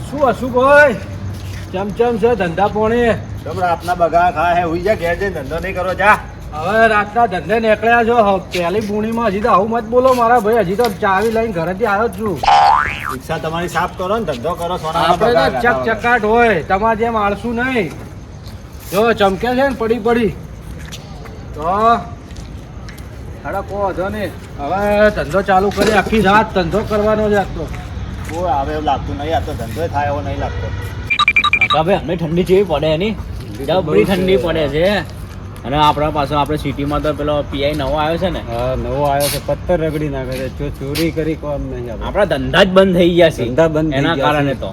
શું હશું ભાઈ ચમચમ છે ધંધા પોણી આપના બગા ખા હે હુઈ જા ઘેર જઈને ધંધો નહીં કરો જા. હવે રાતના ધંધે નીકળ્યા છો પહેલી પૂણીમાં હજી તો આવું મત બોલો મારા ભાઈ હજી તો ચાવી લઈને ઘરેથી આવ્યો જ છું. રિક્ષા તમારી સાફ કરો ને ધંધો કરો સોના આપણે તો ચકચકાટ હોય તમારે જેમ આળસું નહીં જો ચમકે છે ને પડી પડી તો સાડા કો વધો ને હવે ધંધો ચાલુ કરી આખી રાત ધંધો કરવાનો છે આજ તો કોઈ આવે એવું લાગતું નહીં. આ તો ધંધો થાય એવો નહીં લાગતો. ભાઈ અમને ઠંડી જેવી પડે એની બધી ઠંડી પડે છે અને આપણા પાસે આપણે સિટીમાં તો પેલો પીઆઈ નવો આવ્યો છે ને. હા નવો આવ્યો છે પથ્થર રગડી નાખે છે જો ચોરી કરી કોમ નહીં આપણા ધંધા જ બંધ થઈ ગયા છે ધંધા બંધ એના કારણે તો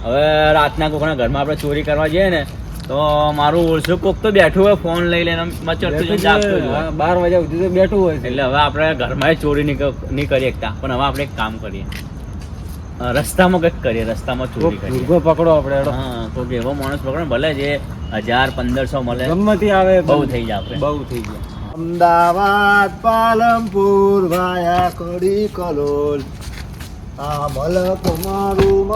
હવે રાતના કોકના ઘરમાં આપણે ચોરી કરવા જઈએ ને તો મારું ઓળશું કોક તો બેઠું હોય ફોન લઈ લઈને મચડતું જાગતું જ હોય 12 વાગ્યા સુધી તો બેઠું હોય છે. એટલે હવે આપણે ઘરમાં ચોરી નહીં કરી શકતા પણ હવે આપણે એક કામ કરીએ રસ્તામાં કંઈક કરીએ રસ્તામાં ચોરી કરીએ. ભૂરગો પકડો આપણે હા કોઈક એવો માણસ પકડે ભલે જે 1000-1500 મળે ગમતી આવે બહુ થઈ જાય આપણે. બહુ થઈ ગયા. અમદાવાદ પાલનપુર વાયા કડી કલોલ આ મલક મારું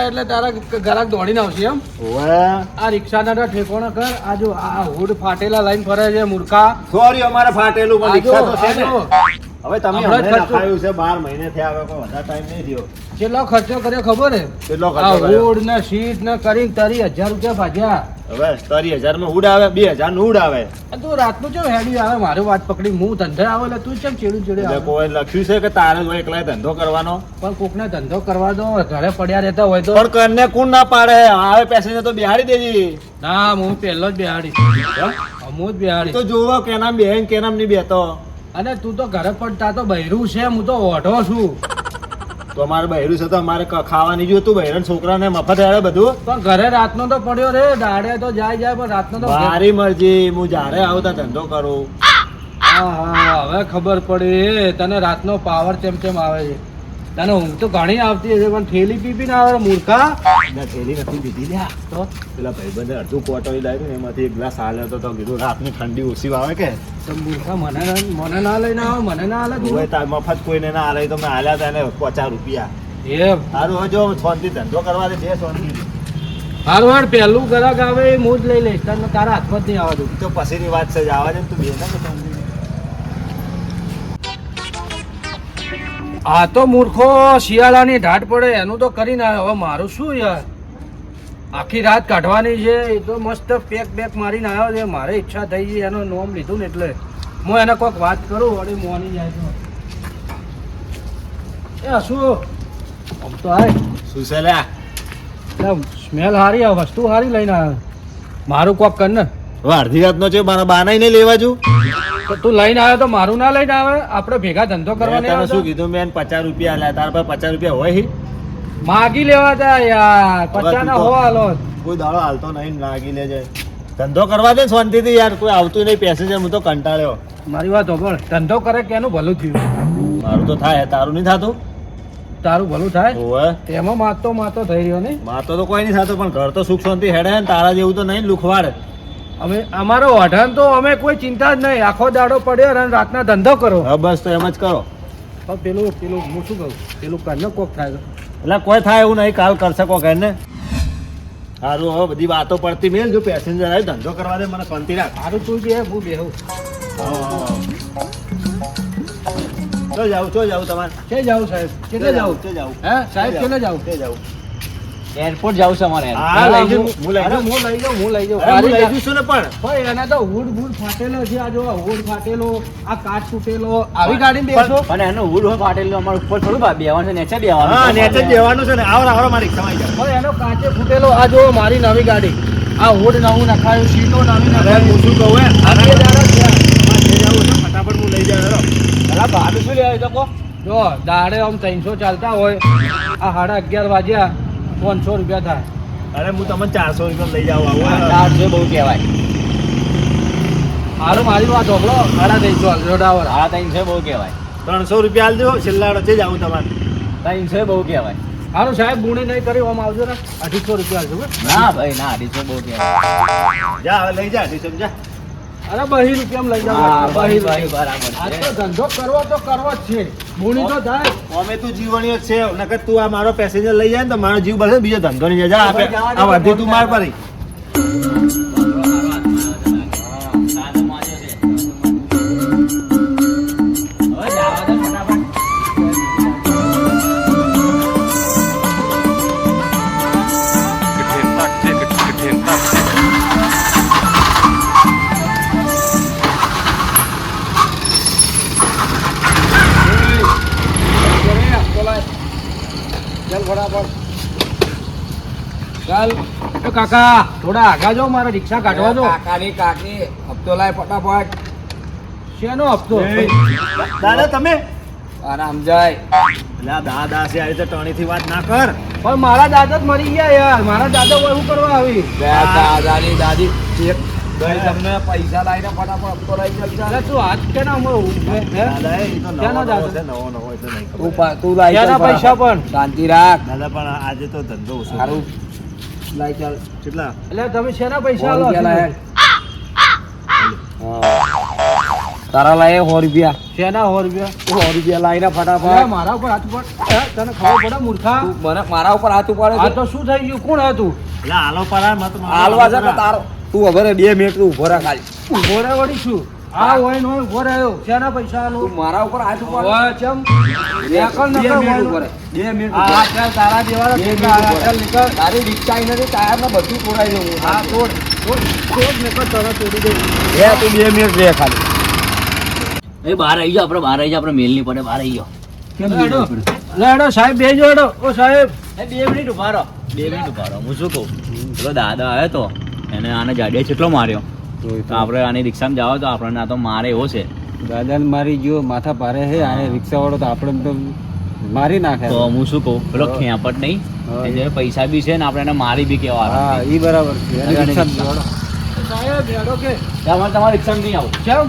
એટલે તારા ગ્રાહક દોડીને આવશે એમ ઓવે આ રિક્ષાના ઠેકોણા કર આ જો આ હુડ ફાટેલા લાઈન ફરે છે મૂર્ખા સોરી અમારે ફાટેલું પણ રિક્ષા તો છે ને. હવે તમે હમણાં જ હમણાં ખર્ચો- નખાયું છે 12 મહિને થયા હવે કોઈ વધારે ટાઈમ નહીં થયો. કેટલો ખર્ચો કર્યો ખબર હે કેટલો આ ખર્ચો કર્યો? હુડ ને સીટ ને કરી તારી 1000 રૂપિયા ભાગ્યા હવે 30,000 માં ઉડ આવે 2,000 નું ઉડ આવે આ તું રાતનું ચેમ હેડી આવે મારી વાત પકડી હું ધંધે આવે એટલે તું ચેમ ચેડું ચેડે એટલે આવે કોઈ લખ્યું છે કે તારે જ એકલા ધંધો કરવાનો. પણ કોકને ધંધો કરવા દો ઘરે પડ્યા રહેતા હોય તો પણ કરને કોણ ના પાડે આવે પેસેન્જર તો બિહાડી દેજી. ના હું પહેલો જ બિહાડી હું જ બિહાડી તો જોવો કેનામ બેન કેનામ નહીં બેતો. અને તું તો ઘરે પડતા તો બૈરું છે હું તો ઓઢો છું તો અમારે બહેરું છે તો અમારે ખાવાની જોતું બહેરણ છોકરાને મફત આવે બધું. પણ ઘરે રાતનો તો પડ્યો રે દાડે તો જાય પણ રાતનો તો મારી મરજી હું જ્યારે આવતા ધંધો કરું. હા હા હવે ખબર પડી તને રાતનો પાવર ચેમ ચેમ આવે છે તને ઊંઘ તો ઘણી આવતી હશે પણ થેલી પી ને આવે મૂર્ખા ના થેલી નથી દીધી લ્યા. તો પેલા ભાઈબંધે અડધું કોટોઈ લાવ્યું ને એમાંથી એક ગ્લાસ હાલ્યો તો કીધું રાતની ઠંડી ઓછી આવે કે મૂર્ખા મને ના લઈને આવે મને ના હાલે હવે તાર મફત કોઈને ના હાલે તો મેં હાલ્યા હતા એને 50 રૂપિયા. એ સારું હવે જો શાંતિ ધંધો કરવા દે બે શાંતિ. હારું હાર પહેલું ગ્રાહક આવે એ હું જ લઈ લઈશ તને તારા હાથમાં જ નહીં આવવા દઉં તો પછીની વાત છે જ આવા દે ને તું બે ના કે શાંતિ. આ તો મૂર્ખો શિયાળાની ઢાટ પડે એનું તો કરીને આવ્યો હવે મારું શું યાર આખી રાત કાઢવાની છે એ તો મસ્ત પેક મારીને આવ્યો છે મારે ઈચ્છા થઈ ગઈ એનું નોમ લીધું ને એટલે હું એને કોઈક વાત કરું વળી મોની જાય તો એ શું આમ તો આય શું છે લ્યા? સ્મેલ સારી આવે વસ્તુ સારી લઈને આવ્યો મારું કોક કર ને હવે અડધી રાતનો છે મારા બાનાઈ નહીં લેવા જુ. તો તું લઈને આવ્યો તો મારું ના લઈને આવે આપણે ભેગા ધંધો મેં કરવા તને નહીં શું આવતા? કીધું મેં 50 રૂપિયા આલ્યા તારા પાસે 50 રૂપિયા હોય હી? માગી લેવા તા યાર હવે 50 તું ના તો હો હાલો કોઈ દાડો હાલતો નહીં લાગી લેજે. ધંધો કરવા દે ને શાંતિથી યાર કોઈ આવતું નહીં પેસેન્જર હું તો કંટાળ્યો. મારી વાત હોભળ ધંધો કરે કે એનું ભલું થયું મારું તો થાય તારું નહીં થતું. તારું ભલું થાય ઓવે તેમાં માતો થઈ રહ્યો ને માતો તો કોઈ નહીં થતું પણ ઘર તો સુખ શાંતિ હેડે ને તારા જેવું તો નહીં લુખવાડ. અમે અમારો અઢાન તો અમે કોઈ ચિંતા જ નહીં આખો દાડો પડ્યો અને રાતના ધંધો કરો હવે બસ તો એમ જ કરો. પણ પેલું હું શું કહું પેલું કાલનો કોક થાય એટલે કોઈ થાય એવું નહીં કાલ કરશે કોઈ ઘરને. સારું હવે બધી વાતો પડતી મેલ જો પેસેન્જર આવે ધંધો કરવા દે મને શાંતિ રાખ. સારું તું બે હું બેહું ચો જાવું તમારે કે જાઉં સાહેબ કેટલે જાઉં જાવું હે સાહેબ કેટલે જાઉં જાવું. એરપોર્ટ જવું છે અમારે હા લઈ જઉં હું લઈ અરે જાઉં. હું લઈ જાઉં અરે હું લઈ જઉં છું ને પણ ભાઈ એને તો હુડ ફાટેલો છે આ જો હુડ ફાટેલો આ કાચ તૂટેલો આવી ગાડીમાં બેસો પણ એનો હુડ હોય ફાટેલું અમારે ઉપર થોડું બેવાનું છે નીચે હા બેવાનું નેચે જ બેવાનું છે ને આવો મારી રિક્ષામાં આવી જાઓ. ભાઈ એનો કાચે ફૂટેલો આ જો મારી નવી ગાડી આ હુડ નવું નખાયું સીટો નવી અરે હું શું કહું હે આ બે દાડા થયા. લઈ જાઉં છે ફટાફટ હું લઈ જાઉં હેડો. પેલા ભાડું શું લેવાય તો કહો જો દાડે આમ 300 ચાલતા હોય આ 11:30 વાગ્યા 500 રૂપિયા થાય અરે હું તમને 400 રૂપિયા લઈ જાઉં આવું. 400 બહુ કહેવાય હારું મારી વાત હોભળો 350 જોડાવર 300 બહુ કહેવાય 300 રૂપિયા આલજો છેલ્લા છે જ આવું તમારે. 300 બહુ કહેવાય હારું સાહેબ ગુણી નહીં કરી આમ આવજો ને 250 રૂપિયા આવજો ના ભાઈ ના 250 બહુ કહેવાય જા હવે લઈ જા ડીસમ જા. અરે 20 રૂપિયામાં લઈ હા જાઓ. ભાઈ ભાઈ બરાબર આ છે. તો ધંધો કરવો તો કરવો જ છે. બોણી તો થાય. અમે તું જીવણીઓ જ છે નકર તું આ મારો પેસેન્જર લઈ જાય ને તો મારો જીવ બળે બીજો ધંધો નહીં જાય. જા આપે આ વધી તું માર પરી. ચાલ ફટાફટ. ચાલ એ કાકા થોડા આગા જો, મારે રિક્ષા કાઢવા દો. કાકી હપ્તો લાય ફટાફટ. શેનો હપ્તો? એ, દાદા તમે આરામ જાય. અલ્યા દાદા છે આ રીતે ટણીથી વાત ના કર. પણ મારા દાદા જ મરી ગયા યાર. મારા દાદા કોઈ શું કરવા આવી? દાદાની દાદી ચેક ગઈ તમને પૈસા લાવીને ફટાફટ હપ્તો લઈ જલ્દી. અરે તું હાથ કેના હમણાં હે? દાદા એ તો ક્યાંનો નવો દાદો? છે નવો નવો એટલે નહીં ખબર. તું લાવી ક્યાંના પૈસા પણ? શાંતિ રાખ. દાદા પણ આજે તો ધંધો ઓછો સારું લાઈ ચાલ. કેટલા એટલે તમે શેના પૈસા સો આલો રૂપિયા લાય. છો? તારા લાય 100 રૂપિયા. શેના 100 રૂપિયા? 100 રૂપિયા લાવીને અરે ફટાફટ. મારા ઉપર હાથ ઉપર તને ખબર પડે મૂર્ખા? તું મને મારા ઉપર હાથ ઉપાડે આ છે. તો શું થઈ ગયું? કોણ હતું? એટલે હાલો પરા મત મારો. હાલવા છે કે તારો તું હવે 2 મિનિટ તું ઉભો રહે ખાલી. ઉભો રે વળી શું? આ હોય ને હોય ઉભો રહ્યો. શેના પૈસા આલો? તું મારા ઉપર હાથ ઉપાડે. ઓય ચમ નેકળ બે નકળ મિનિટ હોય. ઉભો રહે. 2 મિનિટ આ ઉભો રહે. ચાલ તારા જેવાળા બે કેટલા મિનિટ આયા? ચાલ નીકળ. તારી રિક્ષા આઈ નથી ટાયર ને બધું તોડાઈ દઉં હું. હા તોડ તોડ તોડ નીકળ તને તોડી દે. તું 2 મિનિટ રે ખાલી. એ બહાર આવી જાઓ, આપણે બહાર આવી જાઓ, આપણે મેલ નહીં પડે, બહાર આવી જાઓ. હેડો હેડો સાહેબ બેજો હેડો. ઓ સાહેબ એ 2 મિનિટ ઉભા રહો, 2 મિનિટ ઉભા રહો. હું શું કહું, પેલો દાદા આવ્યો તો એને આને જાડિયા કેટલો માર્યો, તો આપણે આની રિક્ષામાં જાઓ તો આપણને આ તો મારે એવો છે. દાદાને મારી ગયો માથા ભારે હે આ રિક્ષા વાળો તો આપણે તો મારી નાખે. તો હું શું કહું, પેલો ખેપટ નહીં, હા. એને પૈસા બી છે ને આપણે એને મારી બી કેવા હા ઈ બરાબર છે એની રિક્ષા વાળો. સાહેબ હેડો કે તમારે રિક્ષામાં નહીં આવું. ચમ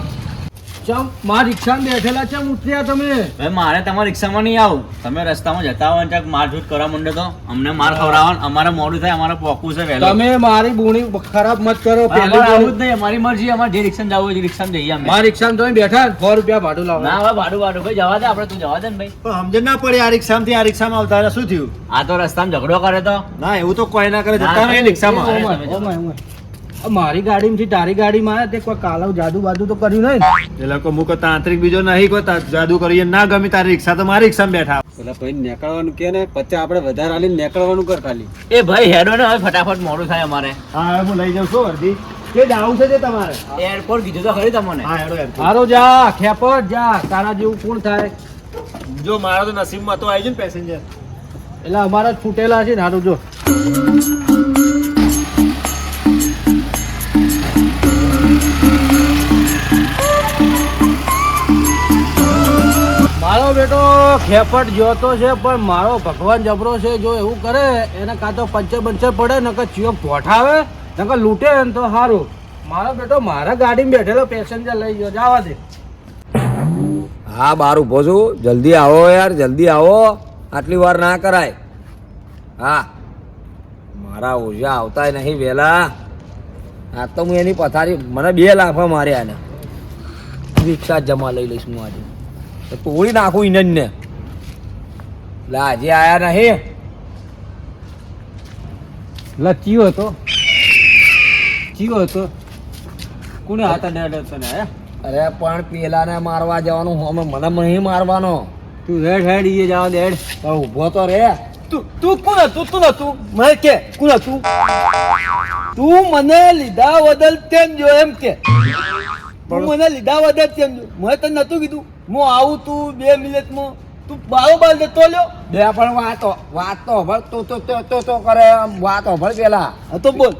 ચમ મારા રિક્ષામાં બેઠેલા ચમ ઉતર્યા તમે? ભાઈ મારે તમારા રિક્ષામાં નહીં આવું. તમે રસ્તામાં જતા હોય ને ક્યાંક મારઝૂટ કરવા માંડે તો અમને માર ખવડાવવાનું, અમારે મોડું થાય, અમારે પોકવું છે વહેલું. તમે મારી બોણી ખરાબ મત કરો. અમારે આવું જ નહીં, અમારી મરજી, અમારે જે રિક્ષામાં જવું હોય એ રિક્ષામાં જઈએ અમે. મારી રિક્ષામાં તમે બેઠા 100 રૂપિયા ભાડું લાવો. ના હવે ભાડું ભાડું ભાઈ જવા દે, આપણે તું જવા દે ને ભાઈ. પણ સમજણ ના પડી આ રિક્ષામાંથી આ રિક્ષામાં આવતા રહ્યા. શું થયું? આ તો રસ્તામાં ઝઘડો કરે તો ના એવું તો કોઈ ના કરે. જતા ના, રહે રિક્ષામાં. એ ઓમાય, ઓમાય, ઓમાય. આ મારી ગાડીમાંથી તારી ગાડીમાં આવ્યા તે કોઈ કાલવ જાદુ બાદુ તો કર્યું નહીં ને? એ લોકો મુકો તાંત્રિક બીજો નહીં કોઈ જાદુ કરીએ ના ગમી તારી રિક્ષા તો મારી રિક્ષામાં બેઠા. પેલા ભાઈ નીકળવાનું કે ને પછી આપણે વધારે હાલીને નીકળવાનું કર ખાલી. એ ભાઈ હેડો ને હવે ફટાફટ મોડું થાય અમારે. હા હવે હું લઈ જાઉં છું અડધી. કે જાવું છે તે તમારે? એરપોર્ટ કીધું તો ખરી તમને. હા હેડો એમ. હારો જા ખેપટ જા, તારા જેવું કોણ થાય? જો મારા તો નસીબમાં તો આવી જાય ને પેસેન્જર. એટલે અમારા જ ફૂટેલા છે ને. હારું જો મારો બેટો ખેપટ જોતો છે પણ મારો ભગવાન જબરો છે. જો એવું કરે એને કાં તો પંચર બંચર પડે નકર ચિયો પોઠાવે નકર લૂંટે ને તો સારું. મારો બેટો મારા ગાડીમાં બેઠેલો પેસેન્જર લઈ ગયો. જવા દે. હા બહાર ઊભો છું. જલ્દી આવો યાર, જલ્દી આવો. આટલી વાર ના કરાય. હા મારા ઓછા આવતા નહીં વહેલા. આ તો હું એની પથારી મને 2 લાફા માર્યા ને. રિક્ષા જમા લઈ લઈશ હું આજે. તો તોડી નાખું ઇનન ને. એટલે આજે આયા નહીં. ચિયો હતો ચિયો હતો કોને હાથ અડાડ્યો તને હે? અરે પણ પેલાને મારવા જવાનું અમે મને નહીં મારવાનો. તું હેડ હેડ ઈએ જવા દે હેડ. તો ઊભો તો રે. તું કોણ હતું? તું નતું મને કે કોણ હતું? તું મને લીધા બદલ તેમ જો એમ કે તું મને લીધા બદલ તેમ જો. મેં તને નતું કીધું હું આવું તું 2 મિનિટમાં? તું બારોબાર જતો લ્યો. બે પણ વાત તો હભળ તો કરે આમ વાત હભળ પેલા. હા તો બોલ.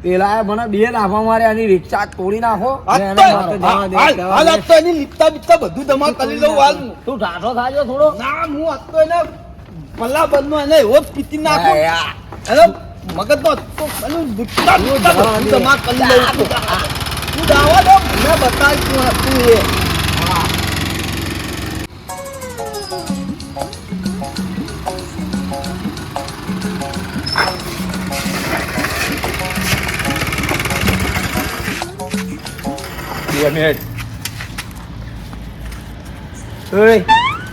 પેલા મને 2 લાફા માર્યા એની રિક્ષા તોડી નાખો. હાલ અને એને મારો. હાલ આજ તો એની લીપતા બીપતા બધું જમા કરી લઉં હાલ. તું ઢાઢો થાજો થોડો. ના હું આજ તો એને પલ્લા બંધનો એને એવો જ પીતી નાખું. યા. એને મગજનો તો પેલું લીપતા બીપતા બધું જમા કરી લઉં છું. તું દાવા દો મને બતાવી તું હતું એ. મિનિટ ઓય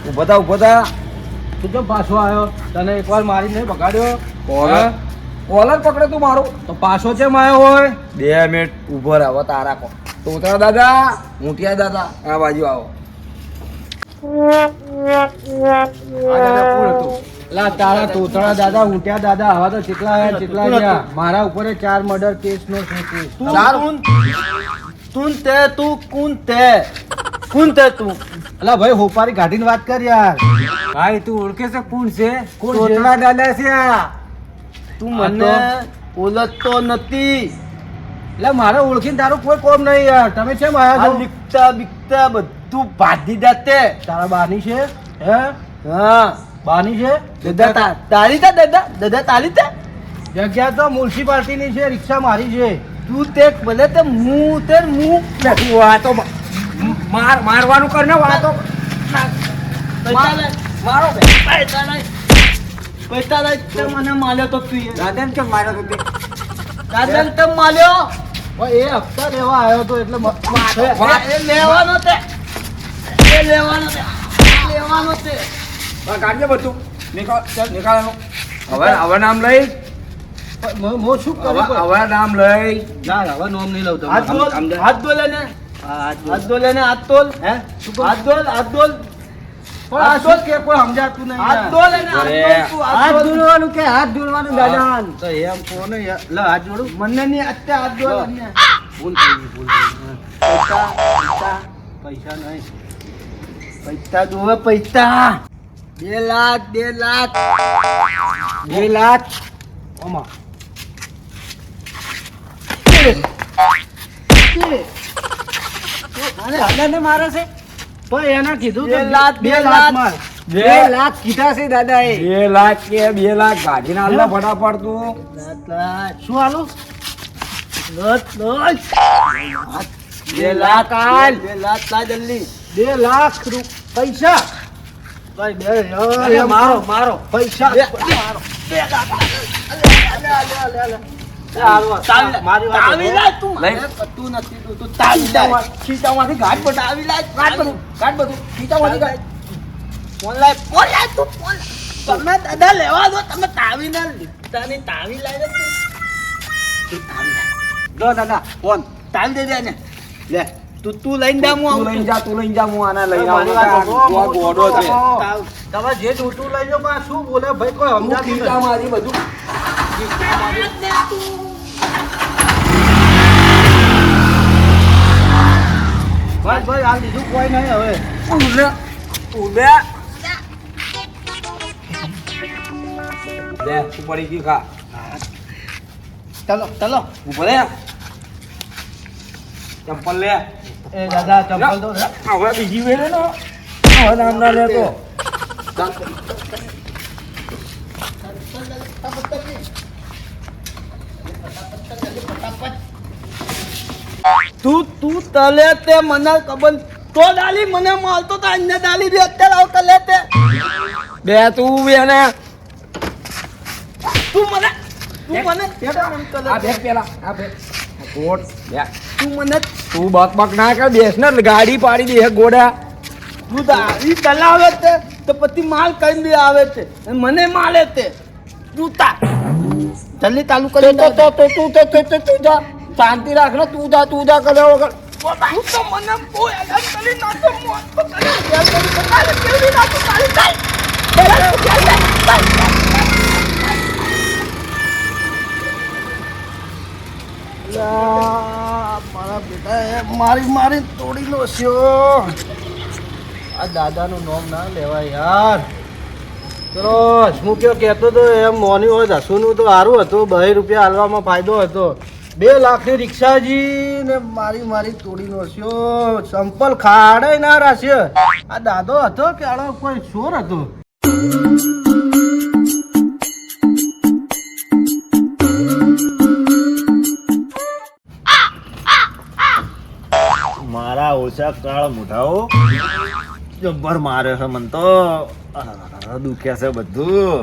ઊભો થા ઊભો થા તું કેમ પાછો આવ્યો? તને એકવાર મારી નહીં બગાડ્યો? કોલર હા? કોલર પકડે તું મારું તો પાછો કેમ આવ્યો હોય? 2 મિનિટ ઊભો રહો હવે તારા કો તોતરા દાદા મૂઠિયા દાદા આ બાજુ આવો લા તારા તોતળા દાદા ઊંટ્યા દાદા આવા તો કેટલા આયા કેટલા ગયા? મારા ઉપર 4 મર્ડર કેસ નો છે કેસ. અલા ભાઈ હોપારી કાઢીને વાત કર યાર. ભાઈ તું ઓળખે છે કોણ છે? કોણ છે? તોતળા દાદા છે આ. તું આ મને તો- ઓળખતો નથી. એટલે મારે ઓળખીને તારું કોઈ કોમ નહીં યાર. તમે કેમ આ આયા છો? લીકતા બીકતા બધું બાંધી દાતે. તારા બાની છે? હે? હા બાની છે? દાદા તારી તા દાદા તારી તા જગ્યા તો મ્યુનિસિપાલિટી ની છે, રિક્ષા મારી છે. તું તે ભલે તે મું નથી વાતો મારવાનું કર ને વાતો મારો પૈસા લઈ તે મને માલ્યો તો તું દાદાને કેમ માર્યો તો તે? દાદા તે માલ્યો પણ એ હપ્તા લેવા આવ્યો તો એટલે એ લેવાનો તે એ લેવાનો તે લેવાનો તે કાઢજે બધું નીકાળવાનું હવે નામ લઈ હું શું કરું? હવે નામ લઈ ના હવે નોમ નહીં લઉં હાથ બોલ હાથ બોલે ને હાથ બોલે ને હાથ તોલ હે? હાથ બોલ હાથ બોલ પણ આ શું કે કોઈ સમજાતું નહીં હાથ યાર. બોલે ને હાથ બોલ તું હાથ હાથ બોલ ધોવાનું કે હાથ ધોવાનું દાદા? તો એમ કોને યાર? લે હાથ જોડું. મને ની અત્યારે હાથ બોલ ને ભૂલ થઈ ગઈ, ભૂલ થઈ ગઈ. પૈસા પૈસા પૈસા નહીં. પૈસા દોવે પૈસા 2 લાખ 2 લાખ 2 લાખ. ઓમાં. દાદાને મારે છે? પણ એના કીધું બે કે લાખ, 2 બે લાખ લાખ. માર. 2 લાખ કીધા છે દાદાએ. 2 લાખ કે 2 લાખ ગાડીના હાલના ફટાફટ તું શું હાલું? લત લત 2 લાખ હાલ. 2 લાખ લા જલ્દી 2 લાખ પૈસા ભાઈ બે યાર, મારો મારો પૈસા મારો. મારી વાત તાવી લાય તું લઈ. તું નથી તું તાવી લાય ખીચામાંથી ગાંઠ પર તાવી લાય ગાંઠ બધું ખીચામાંથી ગાંઠ ફોન લાય તું ફોન તમે દાદા લેવા દો તમે તાવી ના લીધા ને તાવી લાય ને તું તાવી લાય દો દાદા ફોન. તાવી દે દે ને લે તું લઈને જા હું તું આવું લઈને જા તું લઈને જા હું આને લઈ મારી આવું વાત આ ગોડો છે તમે જે ટૂટું લઈ લો પણ આ શું બોલે ભાઈ કોઈ હું સમજાતું નહીં. ખીચામાંથી બધું ભાઈ ભાઈ આ લીધું કોઈ નહીં હવે. ઉડે ઉડે લે તું પડી ગયું ખા ચલો ચલો ઉભો રે ચંપલ લે એ દાદા ચંપલ દો ને. હવે બીજી વેલે નો હવે નામ ના લેતો તું તલે તે મને ખબર તો ડાલી મને મારતો તો અન્ય ડાલી દે અત્યારે આવ તલે તે બે તું બેને તું મને આ બેગ પેલા આ બેગ કોટ બે તું મને તું બક બક ના કર બેસ ને ગાડી પાડી દે ગોડા તું દાડી ચલાવે તે તો પછી માલ કઈ બી આવે છે અને મને માલે તે તું તા જલ્દી ચાલુ કરી તું જા શાંતિ રાખ ને તું જા કર્યા વગર તું તો મને બહુ હેરાન કરી નાખો મોત તો કરે હેરાન કરી તો કાલે કેવી નાખો કાલે મારા બેટા મારી તોડી લો છો. આ દાદાનું નામ ના લેવાય યાર. ચલો હસમુખ્યો કહેતો તો એમ મોની હોય હસુનું તો સારું હતું. 2 રૂપિયા હાલવામાં ફાયદો હતો. 2 લાખની રિક્ષાજી ને મારી તોડી નો છો. સંપલ ખાડે ના રાખ્યો. આ દાદો હતો કે આનો કોઈ ચોર હતો? મારા ઓછા કાળ મોઢાઓ જબ્બર મારે છે મન તો દુખ્યા છે બધું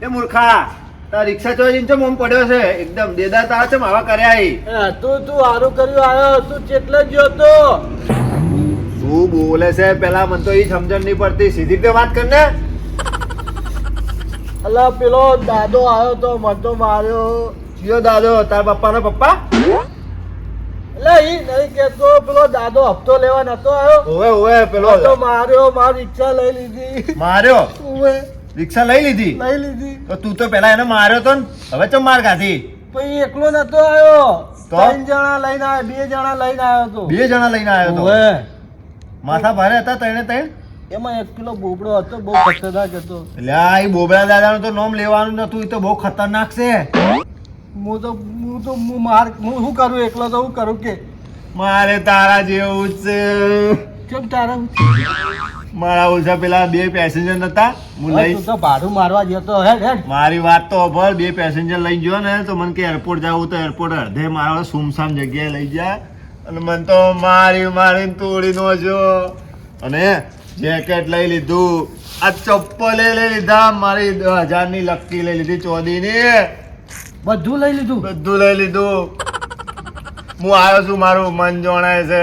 એ મૂર્ખા તાર રિક્ષા ચોરીને ચમ ઓમ પડ્યો છે એકદમ દેદા તાર ચમ આવા કર્યા ઈ? તું સારું કર્યું આવ્યો તું ચેટલે ગયો તો શું બોલે છે પેલા મને તો ઈ સમજણ નહીં પડતી સીધી રીતે વાત કર ને. અલા પેલો દાદો આવ્યો તો મને તો માર્યો કયો દાદો? તાર પપ્પાનો પપ્પા? એટલે ઈ નહીં કેતો પેલો દાદો હપ્તો લેવા નતો આવ્યો ઓવે ઓવે પેલો તો માર્યો મારી રિક્ષા લઈ લીધી માર્યો? ઓવે રિક્ષા લઈ લીધી? લઈ લીધી તો તું તો પેલા એને માર્યો તો ને હવે ચમ માર ખાધી? પછી એકલો નતો આવ્યો તો? 3 જણા લઈને આવ્યો 2 જણા લઈને આવ્યો તો 2 જણા લઈને આવ્યો તો? ઓવે માથા ભારે હતા ત્રણે ત્રણ? એમાં 1 કિલો બોબડો હતો બહુ ખતરનાક હતો એટલે આ ઈ બોબડા દાદાનું તો નામ લેવાનું નતું ઈ તો બહુ ખતરનાક છે. હું શું કરું એકલો તો હું કરું કે મારે તારા જેવું જ છે. કેમ તારા મારા ઓછા પેલા 2 પેસેન્જર નતા હું લઈ તું તો ભાડું મારવા જતો હેડ હેડ મારી વાત તો અભર 2 પેસેન્જર લઈ ગયો ને તો મને કે એરપોર્ટ જાવું તો એરપોર્ટ અડધે મારા સુમસામ જગ્યાએ લઈ જાય અને મને તો મારીને તોડી નો જો અને જેકેટ લઈ લીધું આ ચપ્પલે લઈ લીધા મારી 1000 ની લક્કી લઈ લીધી ચોદીની બધું લઈ લીધું બધું લઈ લીધું. હું આવ્યો છું મારું મન જોણાય છે.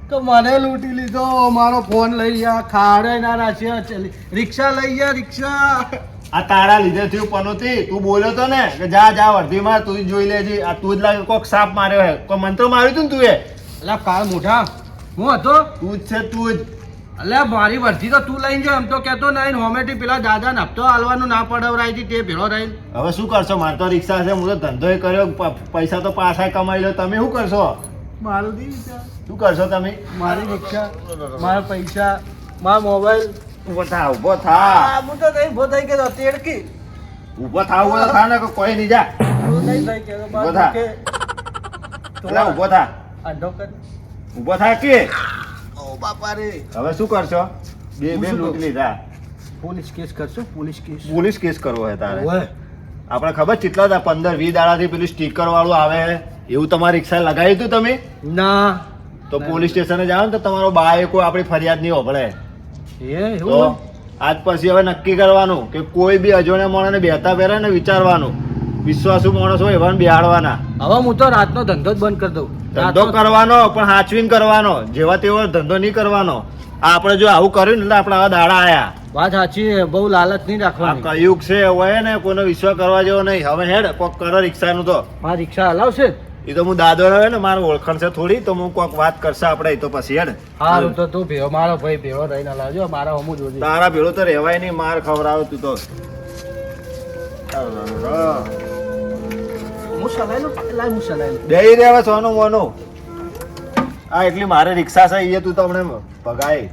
તો મને લૂંટી લીધો મારો ફોન લઈ ગયા ખાડે ના રાખ્યા રિક્ષા લઈ ગયા રિક્ષા આ તારા લીધે થયું પનોતી તું બોલ્યો તો ને કે જા વર્ધી માં તું જ જોઈ લેજે આ તું જ લાગે કોક સાપ માર્યો હે કોઈ મંત્ર માર્યું તું ને તું એ અલા કાળ મોઢા હું હતો તું જ છે તું જ. અલ્યા મારી વર્ધી તો તું લઈને જો એમ તો કેતો નહીં હોમેટી પેલા દાદા ને હપ્તો હાલવાનું ના પડાવરાઈ હતી તે ભેળો રહીને હવે શું કરશો મારે તો રિક્ષા છે હું તો ધંધો કર્યો પૈસા તો પાછા કમાઈ લો તમે શું કરશો? મારું દી વિચાર શું કરશો તમે? મારી રિક્ષા મારા પૈસા મારા મોબાઈલ ઉભો થા હું તો નહીં ઉભો થઈ ગયો તેડકી ઉભો થાવ તો થા ને કે કોઈ નહીં જા હું નહીં થઈ ગયો ઉભો થા. પેલા ઉભો થા આંધો કર ઉભો થા કે ઓ બાપા રે હવે શું કરશો? બે હું શું લૂંટી લીધા. પોલીસ કેસ કરશો પોલીસ કેસ પોલીસ કેસ કરવો હે તારે? ઓય આપણે ખબર કેટલા હતા 15-20 દાડાથી પેલું સ્ટીકર વાળું આવે એવું તમારી રિક્ષા લગાવ્યું હતું તમે ના તો પોલીસ સ્ટેશને જાઓ ને તો તમારો બાએ કોઈ આપણી ફરિયાદ નહીં હોભળે. એ તો એવું આજ પછી હવે નક્કી કરવાનું કે કોઈ બી અજોણ્યા માણસને બેતા પહેરે ને વિચારવાનું વિશ્વાસુ માણસ હોય એવા બિહાડવાના. હવે હું તો રાતનો ધંધો જ બંધ કરી દઉં ધંધો કરવાનો પણ હાચવીને કરવાનો જેવા તેવો ધંધો નહીં કરવાનો. આ આપણે જો આવું કર્યું ને એટલે આપણે આવા દાડા આયા. વાત સાચી બહુ લાલચ નહીં આ રાખવાની કયુગ છે હોય ને કોઈનો વિશ્વાસ કરવા જેવો નહીં. હવે હેડ કોક કરો રિક્ષાનું તો આ રિક્ષા હલાવશે એ તો હું દાદો રહ્યો ને મારું ઓળખાણ છે થોડી તો હું કોઈક વાત કરશે આપણે એ તો પછી હેડ સારું તો તું ભેળો મારો ભાઈ ભેળો રહીને હલાવજો મારા હમું જોજે તારા ભેળો તો રહેવાય નહીં માર ખવડાવ તું તો હું ચલાવી લઉં લાય હું ચલાવી લઉં બે રહેવા સોનું મોનું આ એટલી મારે રિક્ષા છે એ તું તો હમણે ભગાય.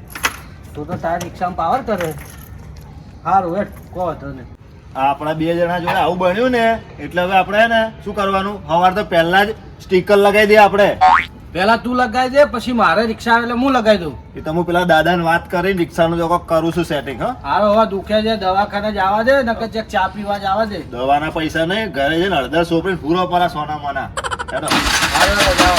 તું તો તારા રિક્ષામાં પાવર કરે સારું હેઠ કહો તને આપણા 2 જણા જોડે આવું બન્યું ને એટલે હવે આપણે ને શું કરવાનું સવાર તો પહેલા જ સ્ટીકર લગાવી દઈએ આપણે. પેલા તું લગાવી દે પછી મારે રિક્ષા આવે એટલે હું લગાવી દઉં એ તો હું પેલા દાદાને વાત કરીને રિક્ષાનું જો કોક કરું છું સેટિંગ. હા હારો હવે દુખે છે દવાખાને જવા દે નકર ચેક ચા પીવા જવા દે દવાના પૈસા નહીં ઘરે જઈને 1.5 સોપડીને પૂરો પરા સોના મોના. હેડો. હારો જાઓ